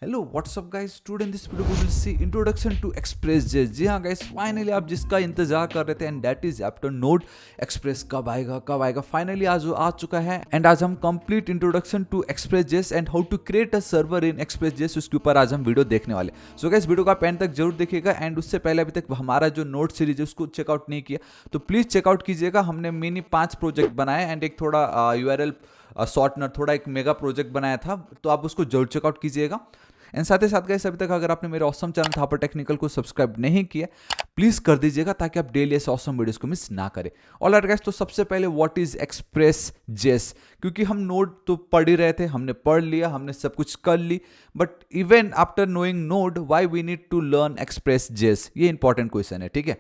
Hello whatsapp guys, today in this video we will see introduction to Express JS. जी हाँ guys, finally आप जिसका इंतजार कर रहे थे and that is after Node Express. कब आएगा फाइनली आज वो आ चुका है। एंड आज हम complete introduction to Express JS and how to create a server in Express JS उसके ऊपर आज हम वीडियो देखने वाले। सो गाइस वीडियो का एंड तक जरूर देखिएगा। एंड उससे पहले अभी तक हमारा जो नोड सीरीज है उसको चेकआउट नहीं किया तो प्लीज चेकआउट कीजिएगा। हमने मिनी 5 प्रोजेक्ट बनाए एंड एक थोड़ा URL शॉर्टनर थोड़ा एक मेगा प्रोजेक्ट बनाया था, तो आप उसको जरूर चेकआउट कीजिएगा। एंड साथ ही साथ गाइस अभी तक अगर आपने मेरे ऑसम चैनल थापर टेक्निकल को सब्सक्राइब नहीं किया प्लीज कर दीजिएगा ताकि आप डेली ऐसे ऑसम वीडियोस को मिस ना करें। ऑलराइट गाइस, तो सबसे पहले व्हाट इज एक्सप्रेस.js, क्योंकि हम नोड तो पढ़ ही रहे थे, हमने पढ़ लिया, हमने सब कुछ कर ली, but even after knowing Node why we need to learn Express JS, ये इंपॉर्टेंट क्वेश्चन है। ठीक है,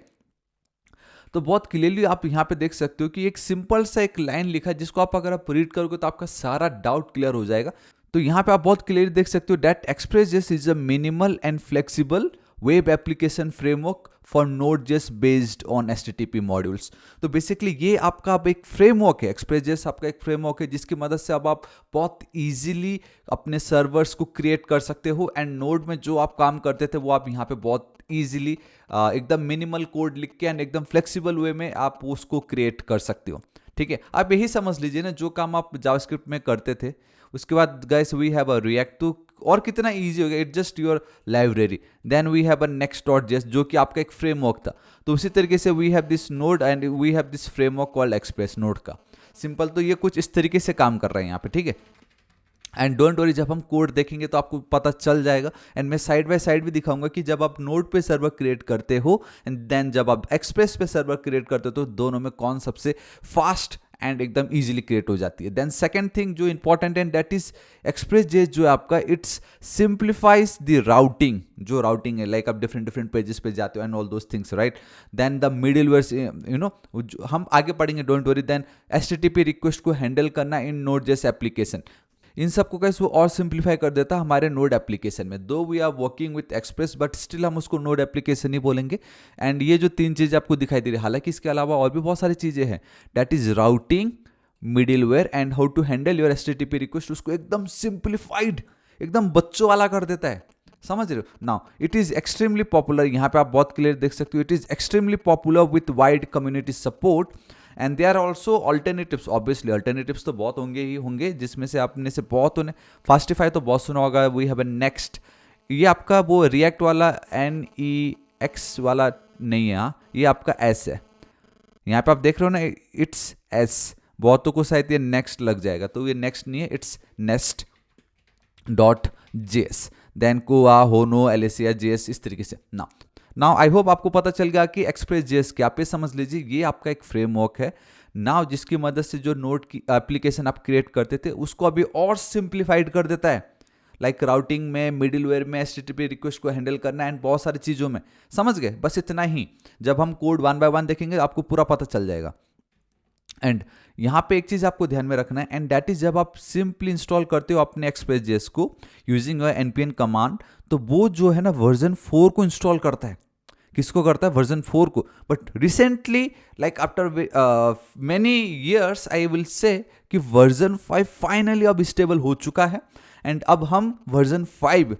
तो बहुत क्लियरली आप यहाँ पे देख सकते हो कि एक सिंपल सा एक लाइन लिखा है जिसको आप अगर आप रीड करोगे तो आपका सारा डाउट क्लियर हो जाएगा। तो यहाँ पे आप बहुत क्लियरली देख सकते हो that Express JS is a minimal and flexible web application framework for Node.js based on HTTP modules. तो बेसिकली ये आपका अब एक फ्रेमवर्क है, एक्सप्रेस.js आपका एक फ्रेमवर्क है जिसकी मदद से अब आप बहुत इजीली अपने सर्वर्स को क्रिएट कर सकते हो। एंड नोड में जो आप काम करते थे वो आप यहाँ पे बहुत इजीली एकदम मिनिमल कोड लिख के एंड एकदम फ्लेक्सिबल वे में आप उसको क्रिएट कर सकते हो। ठीक है, आप यही समझ लीजिए ना, जो काम आप जावास्क्रिप्ट में करते थे उसके बाद guys we have a React, तो और कितना इजी हो गया, it just your library. Then we have a Next JS जो कि आपका एक फ्रेमवर्क था। तो उसी तरीके से we have this node and we have this framework called express node का। सिंपल तो ये कुछ इस तरीके से काम कर रहे हैं यहाँ पे। ठीक है, एंड डोंट वरी, जब हम कोड देखेंगे तो आपको पता चल जाएगा। एंड मैं साइड बाय साइड भी दिखाऊंगा कि जब आप नोड पे सर्वर क्रिएट करते हो एंड देन जब आप एक्सप्रेस पे सर्वर क्रिएट करते हो तो दोनों में कौन सबसे फास्ट एंड एकदम इजीली क्रिएट हो जाती है। देन सेकंड थिंग जो इंपॉर्टेंट है दैट इज एक्सप्रेस.js जो है आपका, इट्स सिंप्लीफाइज द राउटिंग। जो राउटिंग है लाइक आप डिफरेंट पेजेस पे जाते हो and all those things, right. Then the middleware, you know, हम आगे पढ़ेंगे, don't worry. Then HTTP request को हैंडल करना इन Node.js एप्लीकेशन, इन सबको कैसे वो और सिंप्लीफाई कर देता हमारे नोड एप्लीकेशन में। Though we are working with express but still हम उसको नोड एप्लीकेशन ही बोलेंगे। एंड ये जो 3 चीज़ें आपको दिखाई दे रही है, हालांकि इसके अलावा और भी बहुत सारी चीज़ें हैं, that is routing, middleware and how to handle your HTTP request, उसको एकदम सिंप्लीफाइड, एकदम बच्चों वाला कर देता है। समझ रहे हो? Now it is extremely popular, यहाँ पे आप बहुत क्लियर देख सकते हो, it is extremely popular with wide community support. And they are also alternatives, obviously alternatives तो बहुत होंगे ही होंगे, जिसमें से आपने से बहुत उन्हें फास्टिफाई तो बहुत सुना होगा। वी हैव अ नेक्स्ट, ये आपका वो रिएक्ट वाला NEX वाला नहीं है, ये आपका S है। यहाँ पे आप देख रहे हो ना, इट्स S, बहुतों को शायद ये नेक्स्ट लग जाएगा, तो ये नेक्स्ट नहीं है, इट्स nest.js। देन कोआ, होनो, एलेसिया JS, इस तरीके से। नाउ आई होप आपको पता चल गया कि एक्सप्रेस.js क्या, पे समझ लीजिए ये आपका एक फ्रेमवर्क है नाउ, जिसकी मदद से जो नोड की एप्लीकेशन आप क्रिएट करते थे उसको अभी और सिंप्लीफाइड कर देता है। लाइक राउटिंग में, मिडिलवेयर में, HTTP रिक्वेस्ट को हैंडल करना एंड बहुत सारी चीज़ों में। समझ गए? बस इतना ही। जब हम कोड 1 बाय 1 देखेंगे आपको पूरा पता चल जाएगा। एंड यहाँ पे एक चीज आपको ध्यान में रखना है, एंड दैट इज जब आप सिंपली इंस्टॉल करते हो अपने एक्सप्रेस.js को यूजिंग योर npm कमांड, तो वो जो है ना वर्जन 4 को इंस्टॉल करता है। किसको करता है? वर्जन 4 को। But recently like after many years I will say कि वर्जन 5 फाइनली अब स्टेबल हो चुका है। एंड अब हम वर्जन 5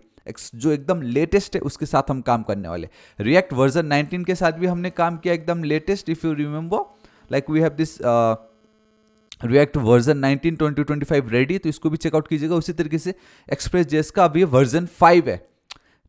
जो एकदम लेटेस्ट है उसके साथ हम काम करने वाले। रिएक्ट वर्जन 19 के साथ भी हमने काम किया एकदम latest, if you remember, like we have this react version 19 2025 ready, तो इसको भी चेकआउट कीजिएगा। उसी तरीके से एक्सप्रेस.js का अभी वर्जन 5 है।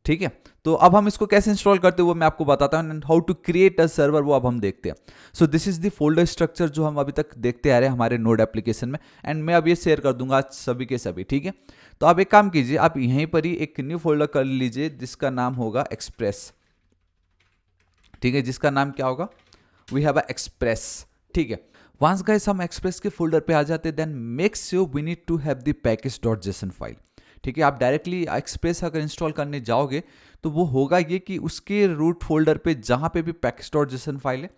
ठीक है, तो अब हम इसको कैसे इंस्टॉल करते हैं वो मैं आपको बताता हूँ, and how to create a server वो अब हम देखते हैं। So this is the folder structure जो हम अभी तक देखते आ रहे हैं हमारे नोड एप्लीकेशन में, एंड मैं अब ये शेयर कर दूंगा आज सभी के सभी। ठीक है, तो आप एक काम कीजिए, आप यहीं पर ही एक न्यू फोल्डर कर लीजिए जिसका नाम होगा एक्सप्रेस। ठीक है, जिसका नाम क्या होगा? We have a express. ठीक है, वंस गाइस हम एक्सप्रेस के फोल्डर पे आ जाते हैं, then make sure we need to have the package.json file. ठीक है, आप डायरेक्टली एक्सप्रेस अगर इंस्टॉल करने जाओगे तो वो होगा ये कि उसके रूट फोल्डर पे जहाँ पे भी package.json फाइल है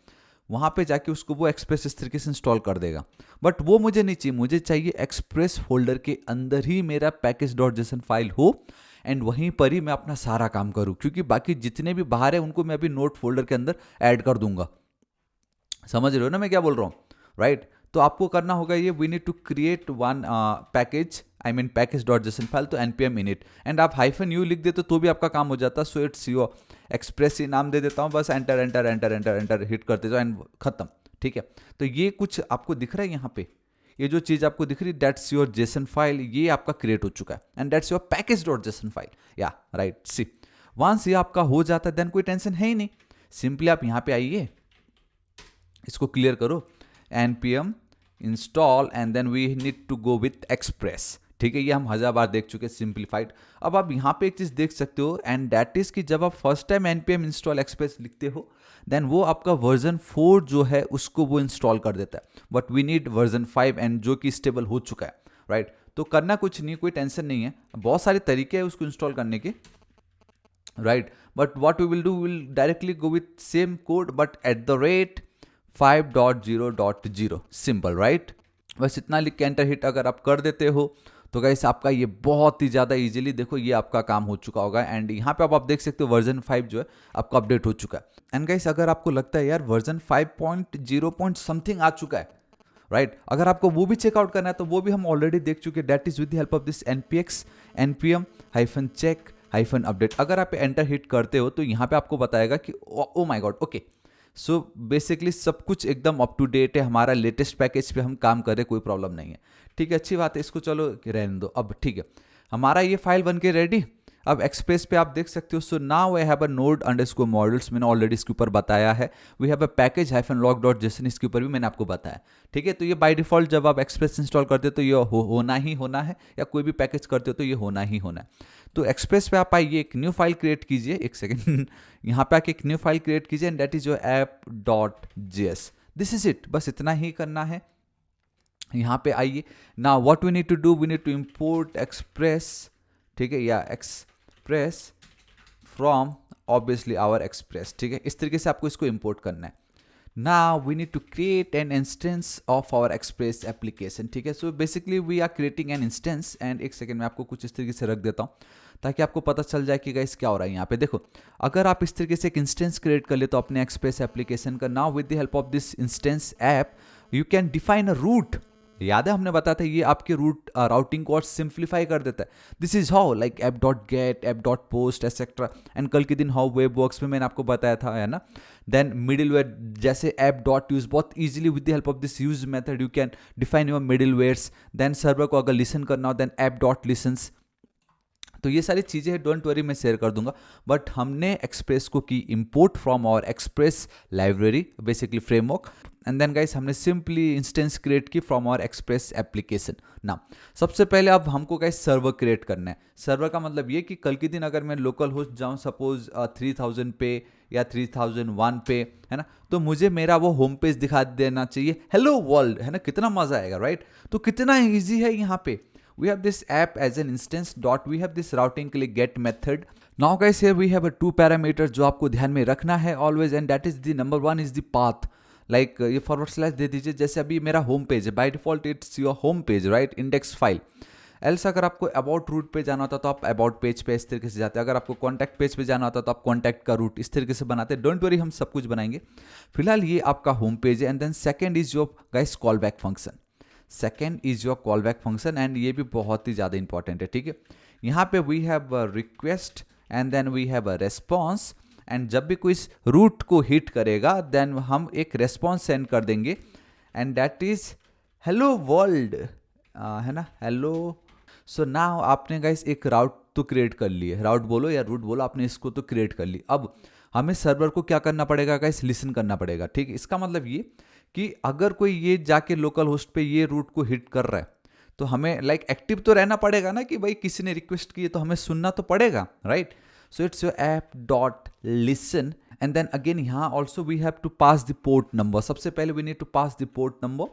वहाँ पे जाके उसको वो एक्सप्रेस इस तरीके से इंस्टॉल कर देगा। बट वो मुझे नहीं चाहिए, मुझे चाहिए एक्सप्रेस फोल्डर के अंदर ही मेरा package.json फाइल हो एंड वहीं पर ही मैं अपना सारा काम करूँ, क्योंकि बाकी जितने भी बाहर है उनको मैं अभी नोट फोल्डर के अंदर ऐड कर दूंगा। समझ रहे हो ना मैं क्या बोल रहा हूँ, राइट? तो आपको करना होगा ये, we need to create one package, I mean package dot JSON file, तो npm init, एंड आप -u लिख देते तो भी आपका काम हो जाता। सो इट्स योर एक्सप्रेस ही नाम दे देता हूँ, बस enter enter enter enter enter hit करते जाओ एंड खत्म। ठीक है, तो ये कुछ आपको दिख रहा है यहाँ पे, ये जो चीज आपको दिख रही है दैट्स योर जेसन फाइल, ये आपका क्रिएट हो चुका है and that's your package dot JSON file. या राइट, सी वंस ये आपका हो जाता है देन कोई टेंशन है ही नहीं, सिंपली आप यहाँ पे आइए, इसको क्लियर करो, npm install and then we need to go with express. ठीक है, ये हम 1000 बार देख चुके, सिंप्लीफाइड। अब आप यहाँ पे एक चीज देख सकते हो एंड दैट इज कि जब आप first time npm install express लिखते हो देन वो आपका वर्जन 4 जो है उसको वो इंस्टॉल कर देता है, but we need version 5 and जो कि स्टेबल हो चुका है, राइट। तो करना कुछ नहीं, कोई टेंशन नहीं है, बहुत सारे तरीके हैं उसको इंस्टॉल करने के, right. But what we will do, will directly go with same code but at the rate 5.0.0, simple, right. बस इतना लिख के एंटर हिट अगर आप कर देते हो तो गाइस आपका ये बहुत ही ज़्यादा इजीली देखो ये आपका काम हो चुका होगा। एंड यहाँ पे आप देख सकते हो वर्जन 5 जो है आपका अपडेट हो चुका है। एंड गाइस अगर आपको लगता है यार वर्जन 5.0 पॉइंट समथिंग आ चुका है, राइट, अगर आपको वो भी चेकआउट करना है तो वो भी हम ऑलरेडी देख चुके हैं, that is with the help of this npx npm-check -update। अगर आप एंटर हिट करते हो तो यहाँ पे आपको बताएगा कि ओ my God, okay, so basically सब कुछ एकदम अप टू डेट है, हमारा लेटेस्ट पैकेज पे हम काम कर रहे, कोई प्रॉब्लम नहीं है। ठीक है, अच्छी बात है, इसको चलो रहने दो। अब ठीक है, हमारा ये फाइल बन के रेडी। अब एक्सप्रेस पे आप देख सकते हो, so now I have a node underscore modules, मैंने ऑलरेडी इसके ऊपर बताया है। We have a package -log.json, इसके ऊपर भी मैंने आपको बताया। ठीक है, तो ये बाय डिफॉल्ट जब आप एक्सप्रेस इंस्टॉल करते हो तो ये होना ही होना है, या कोई भी पैकेज करते हो तो ये होना ही होना है। तो एक्सप्रेस पे आप आइए, एक न्यू फाइल क्रिएट कीजिए, एक सेकेंड यहाँ पे आके एक न्यू फाइल क्रिएट कीजिए and that is your app.js। This is it, बस इतना ही करना है। यहाँ पे आइए, now what we need to do, we need to import express, ठीक है, या express from obviously our express. ठीक है, इस तरीके से आपको इसको इंपोर्ट करना है। Now we need to create an instance of our express application. ठीक है, so basically we are creating an instance and एक सेकेंड में आपको कुछ इस तरीके से रख देता हूँ ताकि आपको पता चल जाए कि गाइस क्या हो रहा है। यहाँ पे देखो, अगर आप इस तरीके से एक इंस्टेंस क्रिएट कर ले तो अपने एक्सप्रेस एप्लीकेशन का, now with the help of this instance app you can define a route. याद है हमने बताया था ये आपके रूट राउटिंग को और सिंप्लीफाई कर देता है। This is how, like app.get, app.post etcetera. And कल के दिन हाउ वेब वर्क्स में मैंने आपको बताया था, है ना। देन मिडिलवेयर जैसे app.use, बहुत easily with the help of this use method you can define your middlewares. Then server को अगर लिसन करना हो देन app.listens। तो ये सारी चीज़ें हैं, डोंट वरी, मैं शेयर कर दूंगा। बट हमने एक्सप्रेस को की import from our express library, basically framework, and then guys हमने सिंपली इंस्टेंस क्रिएट की फ्रॉम आवर एक्सप्रेस एप्लीकेशन। ना सबसे पहले अब हमको गाइस सर्वर क्रिएट करना है। सर्वर का मतलब ये कि कल के दिन अगर मैं लोकल होस्ट जाऊँ सपोज 3000 पे या 3001 पे, है ना, तो मुझे मेरा वो होम पेज दिखा देना चाहिए, हेलो वर्ल्ड, है ना, कितना मजा आएगा, राइट। तो कितना ईजी है यहाँ पे। We have this app as an instance dot, we have this routing के लिए get method. Now guys here we have a 2 parameters जो आपको ध्यान में रखना है always, and that is the number one is the path. Like ये forward slash दे दीजिए, जैसे अभी मेरा होम पेज है, by default it's your home page, right, index file. Else अगर आपको अबाउट रूट पे जाना होता तो आप अबाउट पेज पे इस तरीके से जाते हैं, अगर आपको कॉन्टैक्ट पेज पे जाना होता तो आप कॉन्टैक्ट का रूट इस तरीके से बनाते हैं। डोंट वरी, हम सब कुछ बनाएंगे। फिलहाल ये आपका होम पेज है। And then second is your guys callback function. Second is your callback function and ये भी बहुत ही ज़्यादा इंपॉर्टेंट है। ठीक है, यहाँ पे we have a request and then we have a response, and जब भी कोई इस रूट को हिट करेगा देन हम एक रेस्पॉन्स सेंड कर देंगे and that is hello world, है ना, हेलो। सो नाउ आपने गाइस एक राउट तो क्रिएट कर ली है, राउट बोलो या रूट बोलो, आपने इसको तो क्रिएट कर ली। अब हमें सर्वर को क्या करना पड़ेगा गाइस, लिसन करना पड़ेगा। ठीक है, इसका मतलब ये कि अगर कोई ये जाके लोकल होस्ट पे ये रूट को हिट कर रहा है तो हमें लाइक एक्टिव तो रहना पड़ेगा ना, कि भाई किसी ने रिक्वेस्ट की है तो हमें सुनना तो पड़ेगा, right. So it's your app.listen and then again यहाँ also we have to pass the port number. सबसे पहले we need to pass the port number,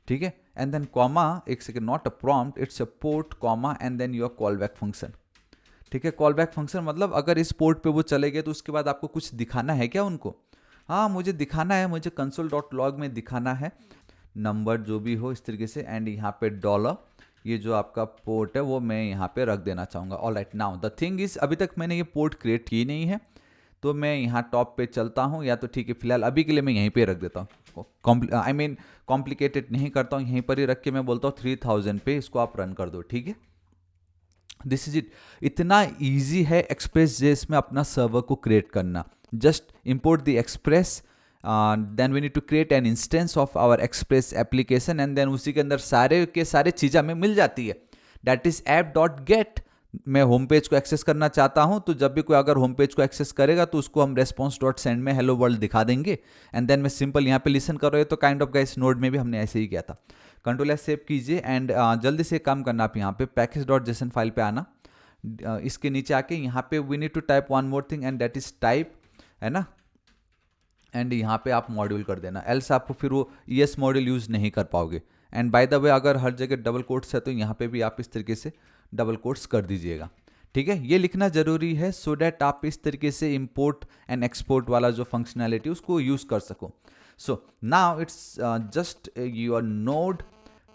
ठीक है, एंड देन कॉमा, एक second, not a prompt, it's a port comma and then your callback function. ठीक है, call back function मतलब अगर इस पोर्ट पे वो चले गए तो उसके बाद आपको कुछ दिखाना है क्या उनको। हाँ, मुझे दिखाना है, मुझे console.log में दिखाना है नंबर जो भी हो इस तरीके से, एंड यहाँ पे डॉलर, ये जो आपका पोर्ट है वो मैं यहाँ पे रख देना चाहूँगा। Alright, now the thing is अभी तक मैंने ये पोर्ट क्रिएट की नहीं है, तो मैं यहाँ टॉप पे चलता हूँ, या तो ठीक है फिलहाल अभी के लिए मैं यहीं पे रख देता हूँ, कॉम्प्लिकेटेड नहीं करता हूँ, यहीं पर ही रख के मैं बोलता हूँ 3000 पे इसको आप रन कर दो, ठीक है। This is it. इतना ईजी है एक्सप्रेस जेएस में अपना सर्वर को क्रिएट करना। Just import the express, then we need to create an instance of our express application, and then उसी के अंदर सारे के सारे चीज़ें हमें मिल जाती है। That is app dot gate. मैं होम पेज को एक्सेस करना चाहता हूं, तो जब भी कोई अगर होम पेज को एक्सेस करेगा तो उसको हम रेस्पॉन्स डॉट सेंड में हेलो वर्ल्ड दिखा देंगे, एंड देन मैं सिंपल यहाँ पे लिसन कर रहे हो, तो काइंड ऑफ गाइस नोड में भी हमने ऐसे ही किया था। कंट्रोल एस सेव कीजिए, एंड जल्दी से काम करना, आप यहाँ पे पैकेज डॉट जेसन फाइल पे आना, इसके नीचे आके यहाँ पे we need to type one more thing, and that is type, है ना, एंड यहाँ पे आप मॉड्यूल कर देना, एल्स आपको फिर वो ES मॉड्यूल यूज़ नहीं कर पाओगे। एंड बाय द वे अगर हर जगह डबल कोट्स है तो यहाँ पे भी आप इस तरीके से डबल कोट्स कर दीजिएगा, ठीक है। ये लिखना जरूरी है सो डैट आप इस तरीके से इंपोर्ट एंड एक्सपोर्ट वाला जो फंक्शनैलिटी उसको यूज़ कर सको। So now it's just your node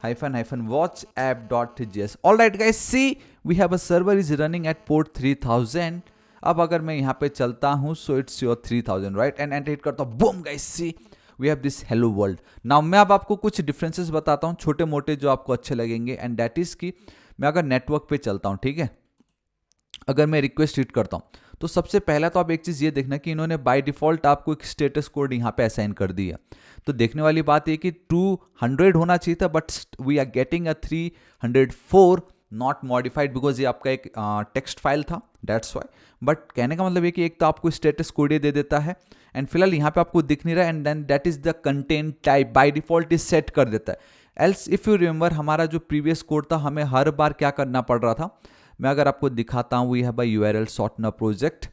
-watch app.js. All right guys, see we have a server is running at port 3000. अब अगर मैं यहाँ पे चलता हूँ so it's your 3000 right, and enter hit करता हूँ, boom guys see we have this hello world. Now मैं अब आपको कुछ डिफरेंसेस बताता हूँ छोटे मोटे जो आपको अच्छे लगेंगे, एंड दैट इज कि मैं अगर नेटवर्क पे चलता हूँ, ठीक है, अगर मैं रिक्वेस्ट हिट करता हूँ तो सबसे पहला तो आप एक चीज़ ये देखना कि इन्होंने बाय डिफॉल्ट आपको एक स्टेटस कोड यहाँ पे असाइन कर दिया। तो देखने वाली बात ये कि 200 होना चाहिए था, but we are getting a 304 not modified because ये आपका एक टेक्स्ट फाइल था, दैट्स वाई। बट कहने का मतलब ये कि एक तो आपको स्टेटस कोड ये दे देता है, एंड फिलहाल यहाँ पे आपको दिख नहीं रहा, and then that is the content type by default is set कर देता है। एल्स इफ यू रिमेंबर हमारा जो प्रीवियस कोड था हमें हर बार क्या करना पड़ रहा था, मैं अगर आपको दिखाता हूँ, we have a URL shortener project,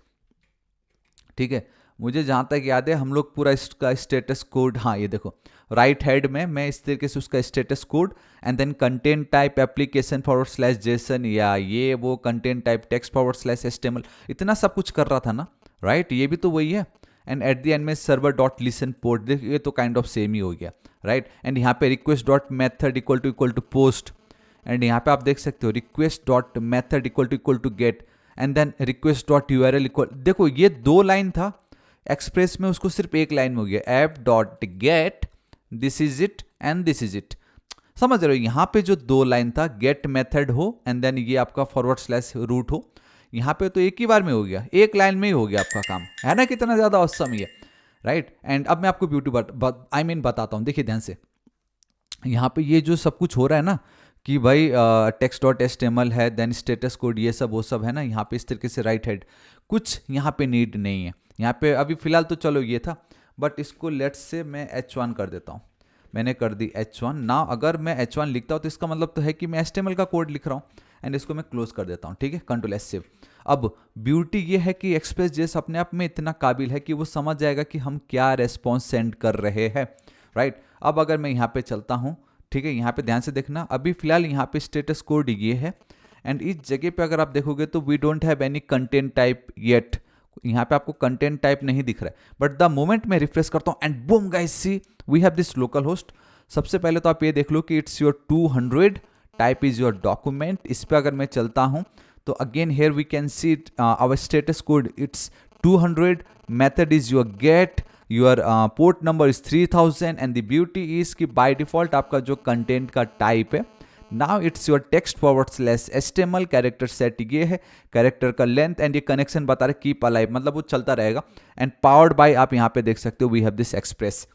ठीक है। मुझे जहाँ तक याद है हम लोग पूरा इसका स्टेटस कोड, हाँ ये देखो राइट हेड में मैं इस तरीके से उसका status code, and then content type application /JSON, या ये वो कंटेंट टाइप टेक्स्ट /HTML, इतना सब कुछ कर रहा था ना, राइट, ये भी तो वही है। एंड एट द एंड में सर्वर डॉट लिसन पोर्ट, देखिए ये तो काइंड ऑफ सेम ही हो गया, राइट। एंड यहाँ पे request dot method equal to post, and यहाँ पे आप देख सकते हो request dot method equal to get, and then request dot URL equal, देखो ये 2 लाइन था एक्सप्रेस में, उसको सिर्फ 1 लाइन में हो गया, app dot get this is it and this is it. समझ रहे हो, यहाँ पे जो 2 लाइन था गेट मेथड हो एंड देन ये आपका /रूट हो, यहाँ पे तो एक ही बार में हो गया, 1 लाइन में ही हो गया आपका काम, है ना, कितना ज्यादा औसम है, राइट। एंड अब मैं आपको ब्यूटी बताता हूँ, देखिए ध्यान से, यहाँ पे ये जो सब कुछ हो रहा है ना कि भाई text.html है, देन स्टेटस कोड, ये सब वो सब है ना, यहाँ पे इस तरीके से राइट हेड, कुछ यहाँ पे नीड नहीं है, यहाँ पे अभी फिलहाल तो चलो ये था, बट इसको लेट्स से मैं H1 कर देता हूँ, मैंने कर दी H1। ना अगर मैं H1 लिखता हूँ तो इसका मतलब तो है कि मैं HTML का कोड लिख रहा हूँ, एंड इसको मैं क्लोज कर देता हूँ, ठीक है, कंट्रोल S सेव। अब ब्यूटी ये है कि एक्सप्रेस जेएस अपने आप में इतना काबिल है कि वो समझ जाएगा कि हम क्या रेस्पॉन्स सेंड कर रहे हैं, राइट। अब अगर मैं यहाँ पे चलता हूँ, ठीक है, यहाँ पे ध्यान से देखना, अभी फिलहाल यहाँ पे स्टेटस कोड ये है, एंड इस जगह पे अगर आप देखोगे तो we don't have any content type yet, यहाँ पे आपको कंटेंट टाइप नहीं दिख रहा है, बट द मोमेंट मैं रिफ्रेश करता हूँ and boom guys see we have this localhost. सबसे पहले तो आप ये देख लो कि it's your 200, type is your document, इस पे अगर मैं चलता हूँ तो again here we can see our status code it's 200, method is your get, your port number is 3000, and the beauty is कि बाय डिफॉल्ट आपका जो कंटेंट का टाइप है, now it's your text /HTML, character set ये है, character का length, and ये connection बता रहे कीप अलाइव, मतलब वो चलता रहेगा, एंड पावर्ड बाय आप यहाँ पे देख सकते हो वी हैव दिस एक्सप्रेस।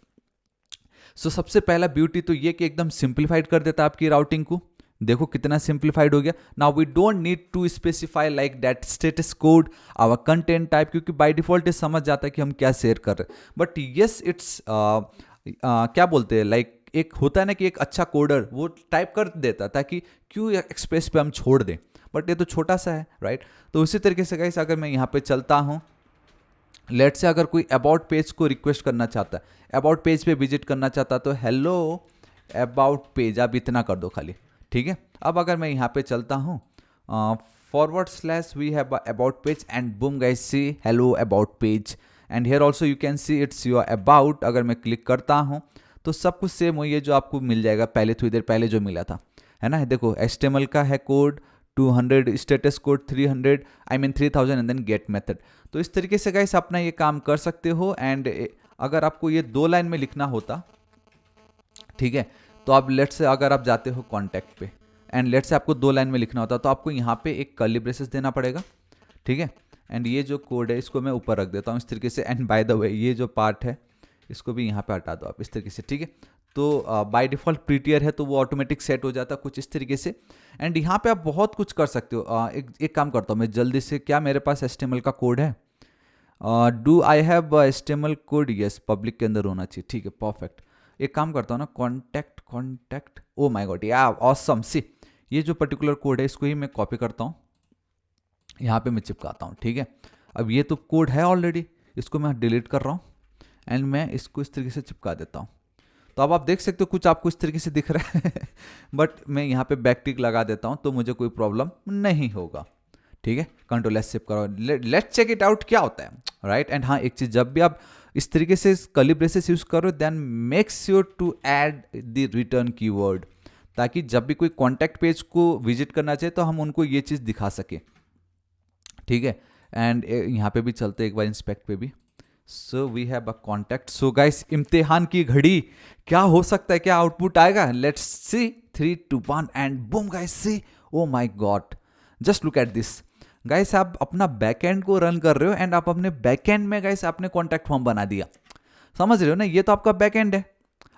सो सबसे पहला ब्यूटी तो ये कि एकदम सिंप्लीफाइड कर देता है आपकी राउटिंग को, देखो कितना सिंप्लीफाइड हो गया। Now we don't need to specify like that status code our content type, क्योंकि बाय डिफॉल्ट ये समझ जाता है कि हम क्या शेयर कर रहे हैं, बट यस इट्स क्या बोलते हैं, लाइक एक होता है ना कि एक अच्छा कोडर वो टाइप कर देता ताकि क्यों एक्सप्रेस पे हम छोड़ दें, बट ये तो छोटा सा है, राइट। तो उसी तरीके से गाइस अगर मैं यहाँ पे चलता हूँ, लेट से अगर कोई अबाउट पेज को रिक्वेस्ट करना चाहता है, अबाउट पेज पे विजिट करना चाहता तो हेलो अबाउट पेज, आप इतना कर दो खाली, ठीक है। अब अगर मैं यहाँ पे चलता हूँ /we have about page, and boom guys see hello about page, and here also you can see it's your about. अगर मैं क्लिक करता हूँ तो सब कुछ सेम वही है जो आपको मिल जाएगा पहले, थोड़ी देर पहले जो मिला था, है ना। देखो HTML का है code, 200 status code 300 I mean 3000 and then get method. तो इस तरीके से गाइस अपना ये काम कर सकते हो। एंड अगर आपको ये 2 लाइन में लिखना होता, ठीक है, तो आप लेट से अगर आप जाते हो कॉन्टैक्ट पे एंड लेट से आपको 2 लाइन में लिखना होता तो आपको यहाँ पे एक कर्ली ब्रेसेस देना पड़ेगा, ठीक है। एंड ये जो कोड है इसको मैं ऊपर रख देता हूँ इस तरीके से। एंड बाय द वे ये जो पार्ट है इसको भी यहाँ पे हटा दो आप इस तरीके से, ठीक है। तो बाय डिफ़ॉल्ट प्रीटियर है तो वो ऑटोमेटिक सेट हो जाता है कुछ इस तरीके से। एंड यहाँ पे आप बहुत कुछ कर सकते हो। एक काम करता हूँ मैं जल्दी से, क्या मेरे पास HTML का कोड है? Do I have HTML code? Yes, public के अंदर होना चाहिए, ठीक है, परफेक्ट। एक काम करता हूँ ना, कॉन्टैक्ट, ओ माय गॉड, या ऑसम। सी ये जो पर्टिकुलर कोड है इसको ही मैं कॉपी करता हूँ, यहाँ पे मैं चिपकाता हूँ, ठीक है। अब ये तो कोड है ऑलरेडी, इसको मैं डिलीट कर रहा हूँ एंड मैं इसको इस तरीके से चिपका देता हूँ। तो अब आप देख सकते हो कुछ आपको इस तरीके से दिख रहा है बट मैं यहाँ पे बैक टिक लगा देता हूँ तो मुझे कोई प्रॉब्लम नहीं होगा, ठीक है। कंट्रोल एस सेव करो, लेट्स चेक इट आउट क्या होता है, राइट। एंड हाँ, एक चीज़, जब भी आप इस तरीके से कर्ली ब्रेसेस यूज करो then make sure to add the return keyword, ताकि जब भी कोई कॉन्टैक्ट पेज को विजिट करना चाहे तो हम उनको ये चीज़ दिखा सके, ठीक है। एंड यहाँ पे भी चलते एक बार इंस्पेक्ट पे भी। So we have a contact. So guys, इम्तिहान की घड़ी, क्या हो सकता है, क्या आउटपुट आएगा? Let's see, 3 2 1 and boom guys, see, oh my God, just look at this guys. आप अपना बैकएंड को रन कर रहे हो एंड आप अपने बैकएंड में गाइस आपने कॉन्टैक्ट फॉर्म बना दिया, समझ रहे हो ना? ये तो आपका बैकएंड है।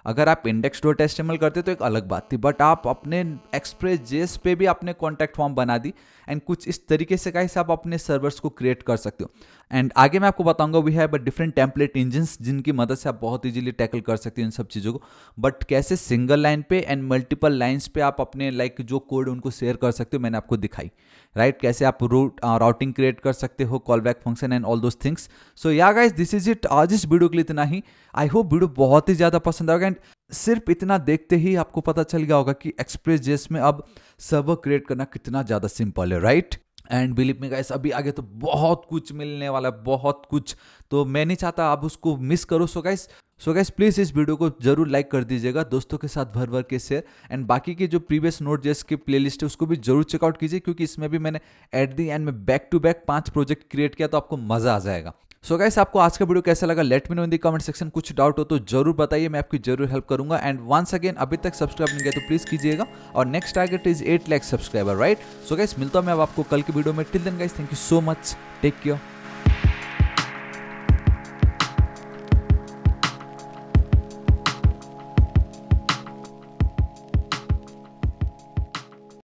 अगर आप index.html करते तो एक अलग बात थी, बट आप अपने Express.js पे भी आपने कॉन्टैक्ट फॉर्म बना दी। एंड कुछ इस तरीके से गाइस आप अपने सर्वर्स को क्रिएट कर सकते हो। एंड आगे मैं आपको बताऊंगा we have different template engines जिनकी मदद से आप बहुत इजीली टैकल कर सकते हो इन सब चीज़ों को। बट कैसे सिंगल लाइन पे एंड मल्टीपल लाइन्स पे आप अपने जो कोड उनको शेयर कर सकते हो, मैंने आपको दिखाई, राइट। कैसे आप राउटिंग क्रिएट कर सकते हो, callback function and all those things. So yeah guys, this is it. आज इस वीडियो के लिए इतना ही। आई होप वीडियो बहुत ही ज़्यादा पसंद आएगा। एंड सिर्फ इतना देखते ही आपको पता चल गया होगा कि Express.js में अब सर्वर क्रिएट करना कितना ज़्यादा सिंपल है, right. And believe me guys, अभी आगे तो बहुत कुछ मिलने वाला है, बहुत कुछ, तो मैं नहीं चाहता आप उसको मिस करो। सो गाइस प्लीज़ इस वीडियो को जरूर लाइक कर दीजिएगा, दोस्तों के साथ भर भर के शेयर। एंड बाकी के जो प्रीवियस Node.js की प्लेलिस्ट है उसको भी जरूर चेकआउट कीजिए, क्योंकि इसमें भी मैंने एट दी एंड में back to back 5 project create किया, तो आपको मजा आ जाएगा। सो गाइस, आपको आज का वीडियो कैसा लगा? Let me know in the comment section. कुछ डाउट हो तो जरूर बताइए, मैं आपकी जरूर हेल्प करूंगा। एंड वंस अगेन, अभी तक सब्सक्राइब नहीं किया तो प्लीज कीजिएगा। और next target is 8 lakh subscriber, right. So guys, मिलता हूं मैं अब आपको कल की वीडियो में। Till then guys, thank you so much, take care.